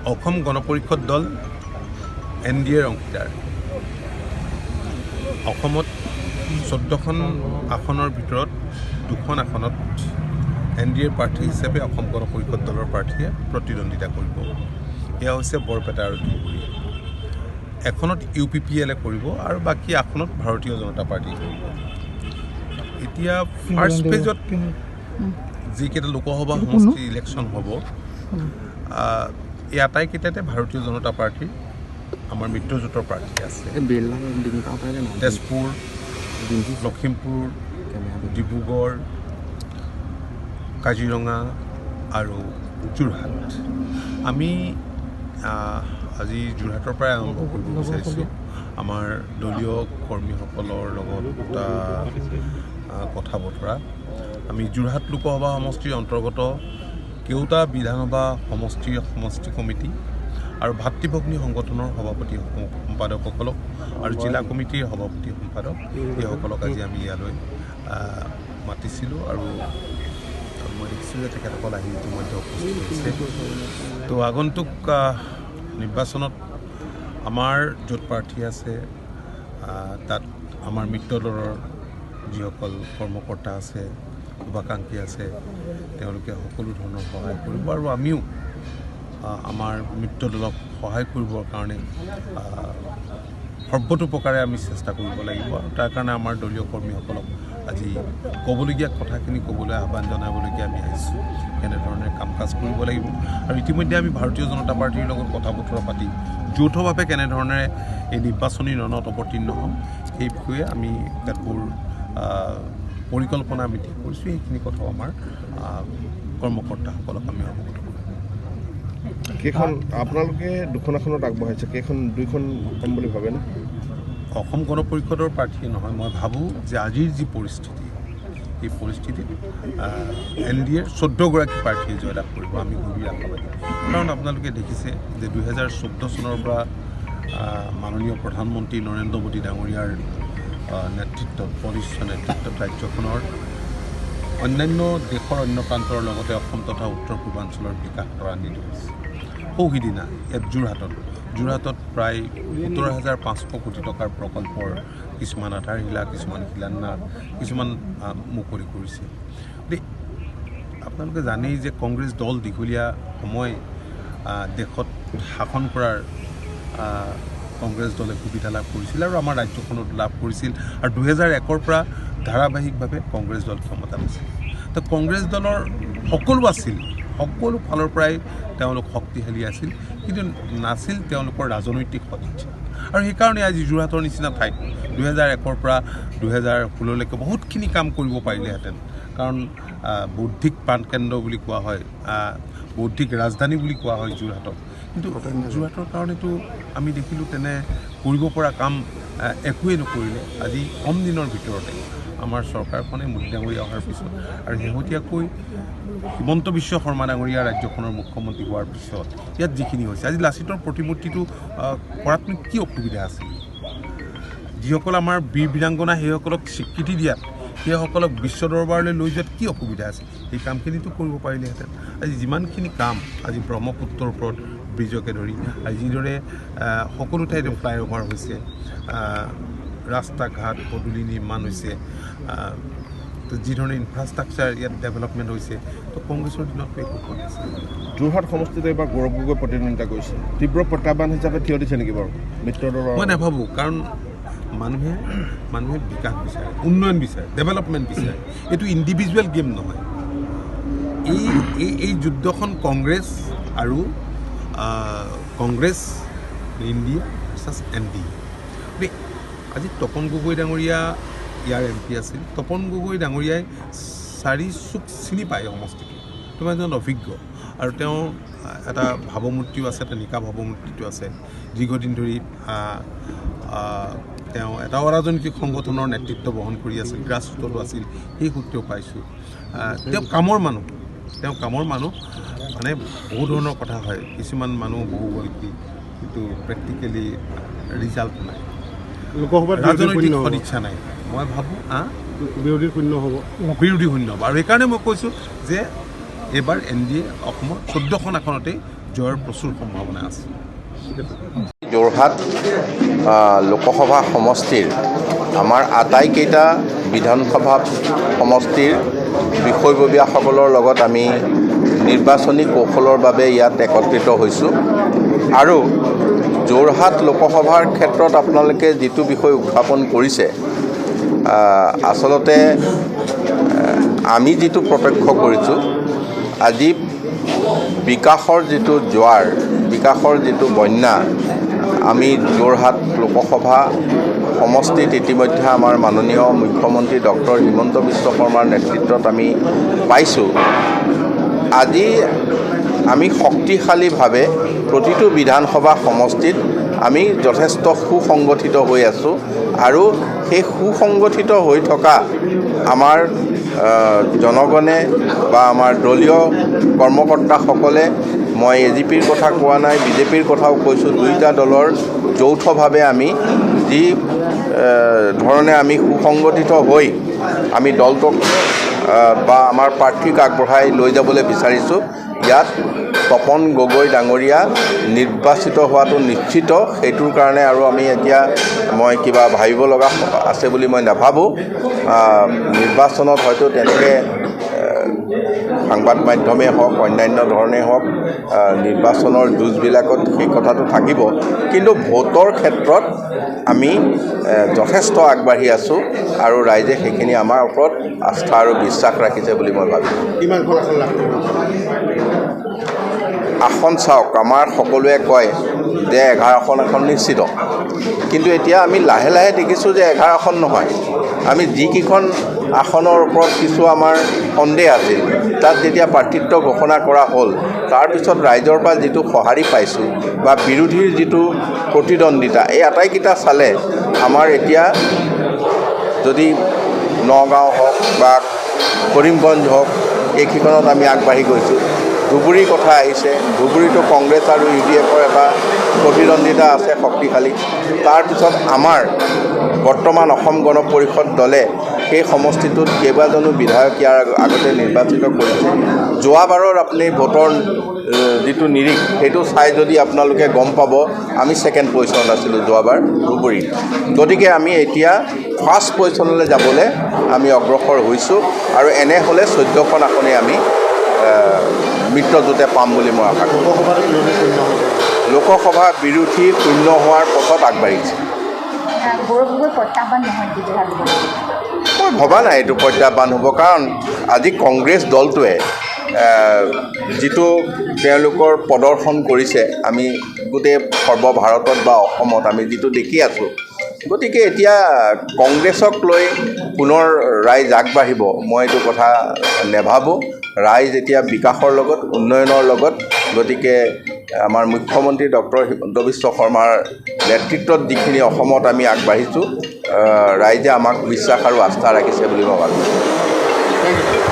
অসম গণ পৰিষদ দল NDAৰ অংশীদাৰ। অসমত 14খন আসনৰ ভিতৰত 2খন আসনত NDAৰ প্ৰাৰ্থী হিচাপে অসম গণ পৰিষদ দলৰ প্ৰাৰ্থীয়ে প্ৰতিদ্বন্দ্বিতা কৰিব। এয়া হৈছে বৰপেটা আৰু ধুবুৰী। এখনত UPPL কৰিব আৰু বাকী আসনত ভাৰতীয় জনতা পাৰ্টি কৰিব। এতিয়া ফাৰ্ষ্ট ফেজত যিকেইটা লোকসভা সমষ্টি ইলেকশ্যন হ'ব, এই আটাইকেইটাতে ভাৰতীয় জনতা পাৰ্টীৰ আমাৰ মিত্ৰজোঁটৰ প্ৰাৰ্থী আছে। তেজপুৰ, লখিমপুৰ, ডিব্ৰুগড়, কাজিৰঙা আৰু যোৰহাট। আমি আজি যোৰহাটৰ পৰাই আৰম্ভ কৰিব বিচাৰিছোঁ। আমাৰ দলীয় কৰ্মীসকলৰ লগত কথা বতৰা। আমি যোৰহাট লোকসভা সমষ্টিৰ অন্তৰ্গত কেওটা বিধানসভা সমষ্টি কমিটি আৰু ভাতৃভগ্নী সংগঠনৰ সভাপতি সম্পাদকসকলক আৰু জিলা কমিটিৰ সভাপতি সম্পাদক এইসকলক আজি আমি ইয়ালৈ মাতিছিলোঁ আৰু মই দেখিছোঁ যে তেখেতসকল আহি ইতিমধ্যে উপস্থিত হৈছে। তো আগন্তুক নিৰ্বাচনত আমাৰ য'ত প্ৰাৰ্থী আছে তাত আমাৰ মিত্ৰ দলৰ যিসকল কৰ্মকৰ্তা আছে, শুভাকাংক্ষী আছে, তেওঁলোকে সকলো ধৰণৰ সহায় কৰিব আৰু আমিও আমাৰ মিত্ৰ দলক সহায় কৰিবৰ কাৰণে সৰ্বতোপ্ৰকাৰে আমি চেষ্টা কৰিব লাগিব। আৰু তাৰ কাৰণে আমাৰ দলীয় কৰ্মীসকলক আজি ক'বলগীয়া কথাখিনি ক'বলৈ আহ্বান জনাবলগীয়া আমি আহিছোঁ। কেনেধৰণে কাম কাজ কৰিব লাগিব আৰু ইতিমধ্যে আমি ভাৰতীয় জনতা পাৰ্টীৰ লগত কথা বতৰা পাতি যৌথভাৱে কেনেধৰণে এই নিৰ্বাচনী ৰণত অৱতীৰ্ণ হ'ম সেই বিষয়ে আমি কেতবোৰ পৰিকল্পনা আমি ঠিক কৰিছোঁ। সেইখিনি কথাও আমাৰ কৰ্মকৰ্তাসকলক আমি অৱগত কৰিম। কেইখন আপোনালোকে দুখন আসনত আগবঢ়াইছে, দুইখন হ'ম বুলি ভাবেনে? অসম গণ পৰিষদৰ প্ৰাৰ্থী নহয়, মই ভাবোঁ যে আজিৰ যি পৰিস্থিতি, এই পৰিস্থিতিত NDAৰ 14গৰাকী প্ৰাৰ্থীয়ে জয়লাভ কৰিব। আমি গভীৰ আশাবাদী, কাৰণ আপোনালোকে দেখিছে যে 2014 চনৰ পৰা মাননীয় প্ৰধানমন্ত্ৰী নৰেন্দ্ৰ মোদী ডাঙৰীয়াৰ নেতৃত্বত বলিষ্ঠ নেতৃত্বত ৰাজ্যখনৰ অন্যান্য দেশৰ অন্য প্ৰান্তৰ লগতে অসম তথা উত্তৰ পূৰ্বাঞ্চলৰ বিকাশ ত্বৰান্বিত হৈছে। সৌসিদিনা ইয়াত যোৰহাটত প্ৰায় 17,500 কোটি টকাৰ প্ৰকল্পৰ কিছুমান আধাৰশিলা, কিছুমান শিলান্যাস, কিছুমান মুকলি কৰিছে। আপোনালোকে জানেই যে কংগ্ৰেছ দল দীঘলীয়া সময় দেশত শাসন কৰাৰ কংগ্ৰেছ দলে সুবিধা লাভ কৰিছিল আৰু আমাৰ ৰাজ্যখনত লাভ কৰিছিল আৰু 2001ৰ পৰা ধাৰাবাহিকভাৱে কংগ্ৰেছ দল ক্ষমতাত আছিল। তো কংগ্ৰেছ দলৰ সকলো আছিল, সকলো ফালৰ পৰাই তেওঁলোক শক্তিশালী আছিল, কিন্তু নাছিল তেওঁলোকৰ ৰাজনৈতিক সদিচ্ছা। আৰু সেইকাৰণে আজি যোৰহাটৰ নিচিনা ঠাইত 2001ৰ পৰা 2016লৈকে বহুতখিনি কাম কৰিব পাৰিলেহেঁতেন, কাৰণ বৌদ্ধিক প্ৰাণকেন্দ্ৰ বুলি কোৱা হয়, বৌদ্ধিক ৰাজধানী বুলি কোৱা হয় যোৰহাটক। কিন্তু যোৰহাটৰ কাৰণেতো আমি দেখিলোঁ তেনে কৰিব পৰা কাম একোৱেই নকৰিলে। আজি কম দিনৰ ভিতৰতে আমাৰ চৰকাৰখনে মোদী ডাঙৰীয়া অহাৰ পিছত আৰু শেহতীয়াকৈ হিমন্ত বিশ্ব শৰ্মা ডাঙৰীয়া ৰাজ্যখনৰ মুখ্যমন্ত্ৰী হোৱাৰ পিছত ইয়াত যিখিনি হৈছে, আজি লাচিতৰ প্ৰতিমূৰ্তিটো কৰাতনো কি অসুবিধা আছিল? যিসকল আমাৰ বীৰ বীৰাংগনা সেইসকলক স্বীকৃতি দিয়াত, সেইসকলক বিশ্ব দৰবাৰলৈ লৈ যোৱাত কি অসুবিধা আছিল? সেই কামখিনিতো কৰিব পাৰিলেহেঁতেন। আজি যিমানখিনি কাম, আজি ব্ৰহ্মপুত্ৰৰ ওপৰত ব্ৰিজকে ধৰি আজি যিদৰে সকলো ঠাইতে ফ্লাইঅভাৰ হৈছে, ৰাস্তা ঘাট পদূলি নিৰ্মাণ হৈছে, তো যিধৰণে ইনফ্ৰাষ্ট্ৰাকচাৰ ইয়াত ডেভেলপমেণ্ট হৈছে, তো কংগ্ৰেছৰ দিনততো একো হোৱা নাছিল। যোৰহাট সমষ্টিত এইবাৰ গৌৰৱ গগৈ প্ৰতিদ্বন্দ্বিতা কৰিছে, তীব্ৰ প্ৰত্যাহ্বান হিচাপে থিয় দিছে নেকি বাৰু মিত্ৰ দলৰ? মই নাভাবোঁ, কাৰণ মানুহে বিকাশ বিচাৰে, উন্নয়ন বিচাৰে, ডেভেলপমেণ্ট বিচাৰে। এইটো ইণ্ডিভিজুৱেল গেম নহয়। এই যুদ্ধখন কংগ্ৰেছ আৰু NDA ভাৰ্চাছ NDA। আজি তপন গগৈ ডাঙৰীয়া ইয়াৰ MP আছিল। তপন গগৈ ডাঙৰীয়াই 4 চুক চিনি পায় সমষ্টিটো, তোমাৰ এজন অভিজ্ঞ, আৰু তেওঁৰ এটা ভাৱমূৰ্তিও আছে, এটা নিকা ভাৱমূৰ্তিটো আছে। দীৰ্ঘদিন ধৰি তেওঁ এটা অৰাজনৈতিক সংগঠনৰ নেতৃত্ব বহন কৰি আছিল, গ্ৰাছৰুটতো আছিল, সেই সূত্ৰেও পাইছোঁ। তেওঁ কামৰ মানুহ, মানে বহু ধৰণৰ কথা হয়। কিছুমান মানুহ বহু গল্পী, কিন্তু প্ৰেক্টিকেলি ৰিজাল্ট নাই, ৰাজনৈতিক সদিচ্ছা নাই। মই ভাবোঁ বিৰোধী শূন্য হ'ব, আৰু সেইকাৰণে মই কৈছোঁ যে এইবাৰ NDA অসমৰ 14খন আসনতেই জয়ৰ প্ৰচুৰ সম্ভাৱনা আছে। যোৰহাট লোকসভা সমষ্টিৰ আমাৰ আটাইকেইটা বিধানসভা সমষ্টিৰ বিষয়ববীয়াসকলৰ লগত আমি নিৰ্বাচনী কৌশলৰ বাবে ইয়াত একত্ৰিত হৈছোঁ আৰু যোৰহাট লোকসভাৰ ক্ষেত্ৰত আপোনালোকে যিটো বিষয় উত্থাপন কৰিছে আচলতে আমি যিটো প্ৰত্যক্ষ কৰিছোঁ আজি বিকাশৰ যিটো জোৱাৰ বিকাশৰ যিটো বন্যা আমি যোৰহাট লোকসভা সমষ্টিত ইতিমধ্যে আমাৰ মাননীয় মুখ্যমন্ত্ৰী ডক্টৰ হিমন্ত বিশ্ব শৰ্মাৰ নেতৃত্বত আমি পাইছোঁ। আজি আমি শক্তিশালীভাৱে প্ৰতিটো বিধানসভা সমষ্টিত আমি যথেষ্ট সুসংগঠিত হৈ আছোঁ আৰু সেই সুসংগঠিত হৈ থকা আমাৰ জনগণে বা আমাৰ দলীয় কৰ্মকৰ্তাসকলে মই এজিপিৰ কথা কোৱা নাই, বিজেপিৰ কথাও কৈছোঁ, দুয়োটা দলৰ যৌথভাৱে আমি যি ধৰণে আমি সুসংগঠিত হৈ আমি দলটোক বা আমাৰ প্ৰাৰ্থীক আগবঢ়াই লৈ যাবলৈ বিচাৰিছোঁ। ইয়াত তপন গগৈ ডাঙৰীয়া নিৰ্বাচিত হোৱাটো নিশ্চিত, সেইটোৰ কাৰণে আৰু আমি এতিয়া মই কিবা ভাবিব লগা আছে বুলি মই নাভাবোঁ। নিৰ্বাচনত হয়তো তেনেকৈ সংবাদ মাধ্যমেই হওক অন্যান্য ধৰণেই হওক নিৰ্বাচনৰ যুঁজবিলাকত সেই কথাটো থাকিব, কিন্তু ভোটৰ ক্ষেত্ৰত আমি যথেষ্ট আগবাঢ়ি আছোঁ আৰু ৰাইজে সেইখিনি আমাৰ ওপৰত আস্থা আৰু বিশ্বাস ৰাখিছে বুলি মই ভাবোঁ। আসন চাওক, আমাৰ সকলোৱে কয় যে 11খন আসন নিশ্চিত, কিন্তু এতিয়া আমি লাহে লাহে দেখিছোঁ যে 11খন নহয়, আমি যিকেইখন আসনৰ ওপৰত কিছু আমাৰ সন্দেহ আছিল তাত যেতিয়া প্ৰাৰ্থিত্ব ঘোষণা কৰা হ'ল তাৰপিছত ৰাইজৰ পৰা যিটো সঁহাৰি পাইছোঁ বা বিৰোধীৰ যিটো প্ৰতিদ্বন্দ্বিতা এই আটাইকেইটা চালে আমাৰ এতিয়া যদি নগাঁও হওক বা কৰিমগঞ্জ হওক এইকেইখনত আমি আগবাঢ়ি গৈছোঁ। ধুবুৰীৰ কথা আহিছে, ধুবুৰীতো কংগ্ৰেছ আৰু UDFৰ এটা প্ৰতিদ্বন্দ্বিতা আছে শক্তিশালী। তাৰপিছত আমাৰ বৰ্তমান অসম গণ পৰিষদ দলে সেই সমষ্টিটোত কেইবাজনো বিধায়ক ইয়াৰ আগতে নিৰ্বাচিত কৰিছে। যোৱাবাৰৰ আপুনি ভোটৰ যিটো নিৰিখ সেইটো চাই যদি আপোনালোকে গম পাব আমি ছেকেণ্ড পজিশ্যনত আছিলোঁ যোৱাবাৰ ধুবুৰীত। গতিকে আমি এতিয়া ফাৰ্ষ্ট পজিশ্যনলৈ যাবলৈ আমি অগ্ৰসৰ হৈছোঁ আৰু এনে হ'লে 14খন আসনেই আমি মিত্ৰজোঁটে পাম বুলি মই আশা কৰোঁ। লোকসভা বিৰোধী শূন্য হোৱাৰ পথত আগবাঢ়িছে। মই ভবা নাই এইটো প্ৰত্যাহ্বান হ'ব, কাৰণ আজি কংগ্ৰেছ দলটোৱে যিটো তেওঁলোকৰ প্ৰদৰ্শন কৰিছে আমি গোটেই সৰ্বভাৰতত বা অসমত আমি যিটো দেখি আছোঁ, গতিকে এতিয়া কংগ্ৰেছক লৈ পুনৰ ৰাইজ আগবাঢ়িব মই এইটো কথা নেভাবোঁ। ৰাইজ এতিয়া বিকাশৰ লগত উন্নয়নৰ লগত, গতিকে আমাৰ মুখ্যমন্ত্ৰী ডক্টৰ হিমন্ত বিশ্ব শৰ্মাৰ নেতৃত্বত যিখিনি অসমত আমি আগবাঢ়িছোঁ ৰাইজে আমাক বিশ্বাস আৰু আস্থা ৰাখিছে বুলি মই ভাবোঁ।